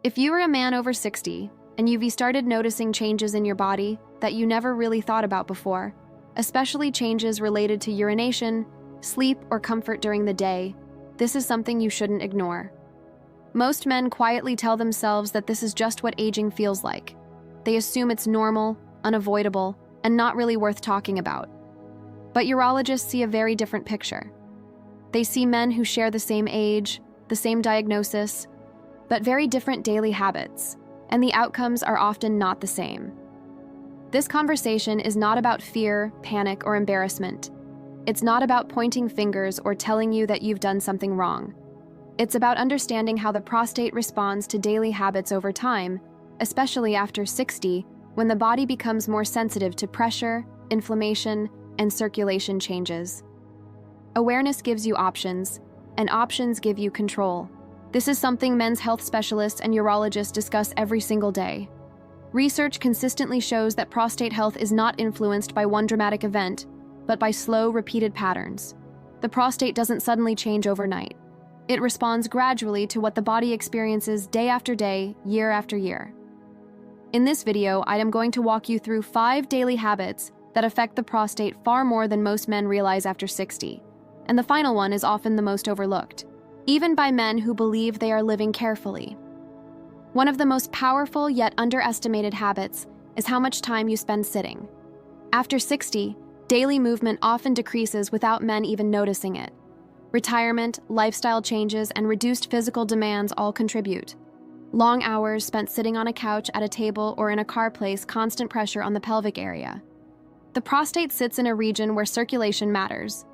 If you are a man over 60 and you've started noticing changes in your body that you never really thought about before, especially changes related to urination, sleep, or comfort during the day, this is something you shouldn't ignore. Most men quietly tell themselves that this is just what aging feels like. They assume it's normal, unavoidable, and not really worth talking about. But urologists see a very different picture. They see men who share the same age, the same diagnosis, but very different daily habits, and the outcomes are often not the same. This conversation is not about fear, panic, or embarrassment. It's not about pointing fingers or telling you that you've done something wrong. It's about understanding how the prostate responds to daily habits over time, especially after 60, when the body becomes more sensitive to pressure, inflammation, and circulation changes. Awareness gives you options, and options give you control. This is something men's health specialists and urologists discuss every single day. Research consistently shows that prostate health is not influenced by one dramatic event, but by slow, repeated patterns. The prostate doesn't suddenly change overnight. It responds gradually to what the body experiences day after day, year after year. In this video, I am going to walk you through 5 daily habits that affect the prostate far more than most men realize after 60. And the final one is often the most overlooked, even by men who believe they are living carefully. One of the most powerful yet underestimated habits is how much time you spend sitting. After 60, daily movement often decreases without men even noticing it. Retirement, lifestyle changes, and reduced physical demands all contribute. Long hours spent sitting on a couch, at a table, or in a car place constant pressure on the pelvic area. The prostate sits in a region where circulation matters.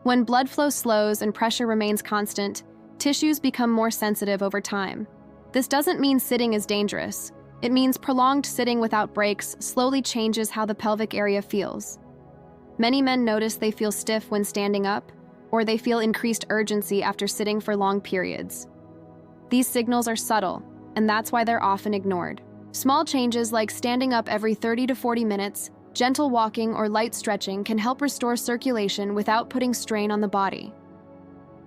When blood flow slows and pressure remains constant, tissues become more sensitive over time. This doesn't mean sitting is dangerous. It means prolonged sitting without breaks slowly changes how the pelvic area feels. Many men notice they feel stiff when standing up, or they feel increased urgency after sitting for long periods. These signals are subtle, and that's why they're often ignored. Small changes like standing up every 30 to 40 minutes, gentle walking, or light stretching can help restore circulation without putting strain on the body.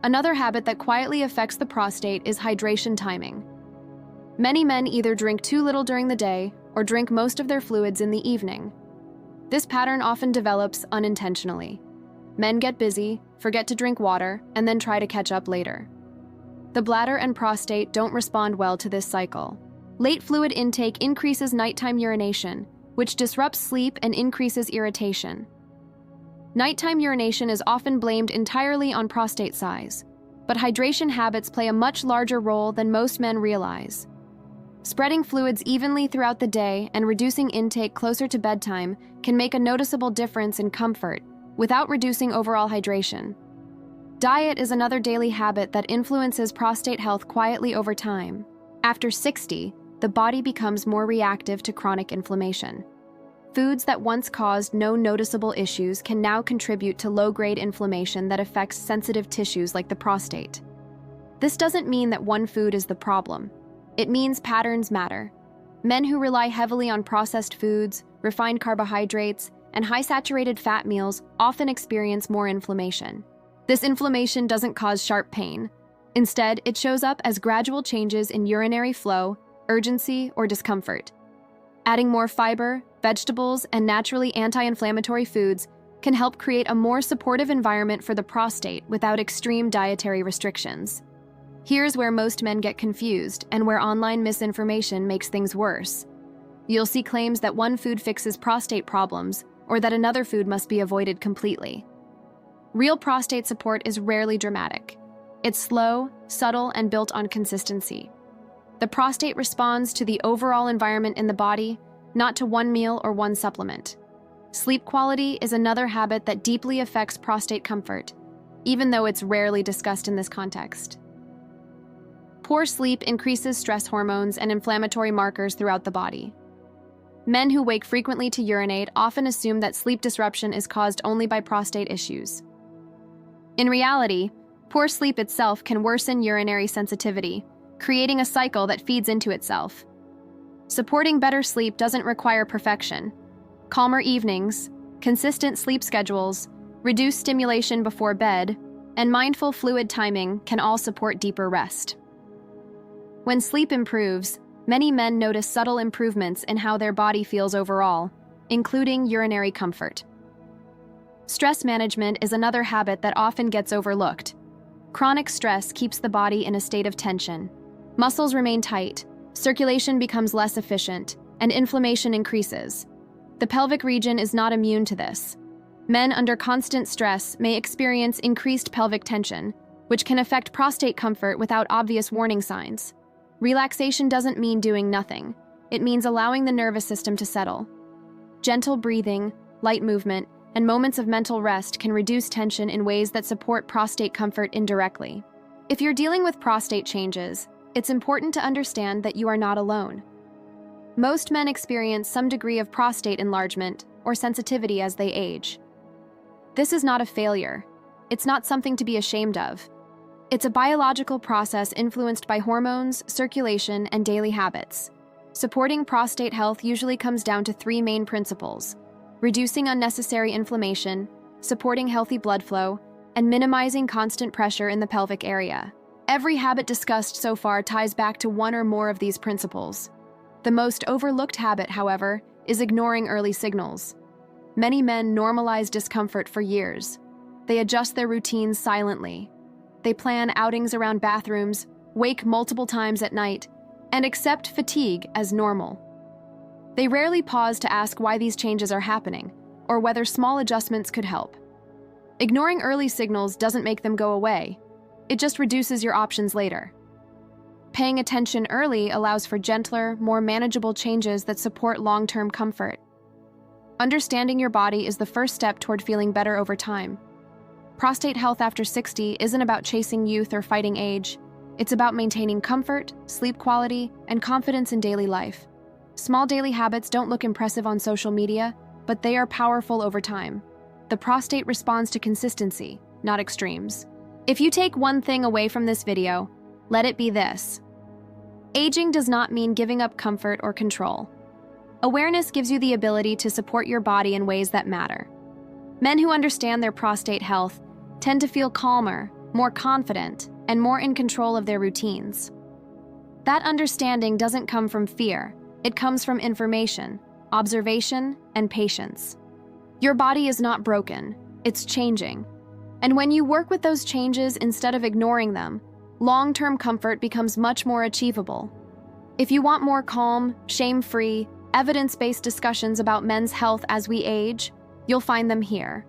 Another habit that quietly affects the prostate is hydration timing. Many men either drink too little during the day or drink most of their fluids in the evening. This pattern often develops unintentionally. Men get busy, forget to drink water, and then try to catch up later. The bladder and prostate don't respond well to this cycle. Late fluid intake increases nighttime urination, which disrupts sleep and increases irritation. Nighttime urination is often blamed entirely on prostate size, but hydration habits play a much larger role than most men realize. Spreading fluids evenly throughout the day and reducing intake closer to bedtime can make a noticeable difference in comfort without reducing overall hydration. Diet is another daily habit that influences prostate health quietly over time. After 60, the body becomes more reactive to chronic inflammation. Foods that once caused no noticeable issues can now contribute to low-grade inflammation that affects sensitive tissues like the prostate. This doesn't mean that one food is the problem. It means patterns matter. Men who rely heavily on processed foods, refined carbohydrates, and high-saturated fat meals often experience more inflammation. This inflammation doesn't cause sharp pain. Instead, it shows up as gradual changes in urinary flow, urgency, or discomfort. Adding more fiber, vegetables, and naturally anti-inflammatory foods can help create a more supportive environment for the prostate without extreme dietary restrictions. Here's where most men get confused and where online misinformation makes things worse. You'll see claims that one food fixes prostate problems or that another food must be avoided completely. Real prostate support is rarely dramatic. It's slow, subtle, and built on consistency. The prostate responds to the overall environment in the body, not to one meal or one supplement. Sleep quality is another habit that deeply affects prostate comfort, even though it's rarely discussed in this context. Poor sleep increases stress hormones and inflammatory markers throughout the body. Men who wake frequently to urinate often assume that sleep disruption is caused only by prostate issues. In reality, poor sleep itself can worsen urinary sensitivity, creating a cycle that feeds into itself. Supporting better sleep doesn't require perfection. Calmer evenings, consistent sleep schedules, reduced stimulation before bed, and mindful fluid timing can all support deeper rest. When sleep improves, Many men notice subtle improvements in how their body feels overall, including urinary comfort. Stress management is another habit that often gets overlooked. Chronic stress keeps the body in a state of tension. Muscles remain tight, circulation becomes less efficient, and inflammation increases. The pelvic region is not immune to this. Men under constant stress may experience increased pelvic tension, which can affect prostate comfort without obvious warning signs. Relaxation doesn't mean doing nothing. It means allowing the nervous system to settle. Gentle breathing, light movement, and moments of mental rest can reduce tension in ways that support prostate comfort indirectly. If you're dealing with prostate changes, it's important to understand that you are not alone. Most men experience some degree of prostate enlargement or sensitivity as they age. This is not a failure. It's not something to be ashamed of. It's a biological process influenced by hormones, circulation, and daily habits. Supporting prostate health usually comes down to three main principles: reducing unnecessary inflammation, supporting healthy blood flow, and minimizing constant pressure in the pelvic area. Every habit discussed so far ties back to one or more of these principles. The most overlooked habit, however, is ignoring early signals. Many men normalize discomfort for years. They adjust their routines silently. They plan outings around bathrooms, wake multiple times at night, and accept fatigue as normal. They rarely pause to ask why these changes are happening, or whether small adjustments could help. Ignoring early signals doesn't make them go away. It just reduces your options later. Paying attention early allows for gentler, more manageable changes that support long-term comfort. Understanding your body is the first step toward feeling better over time. Prostate health after 60 isn't about chasing youth or fighting age. It's about maintaining comfort, sleep quality, and confidence in daily life. Small daily habits don't look impressive on social media, but they are powerful over time. The prostate responds to consistency, not extremes. If you take one thing away from this video, let it be this: aging does not mean giving up comfort or control. Awareness gives you the ability to support your body in ways that matter. Men who understand their prostate health tend to feel calmer, more confident, and more in control of their routines. That understanding doesn't come from fear. It comes from information, observation, and patience. Your body is not broken. It's changing. And when you work with those changes instead of ignoring them, long-term comfort becomes much more achievable. If you want more calm, shame-free, evidence-based discussions about men's health as we age, you'll find them here.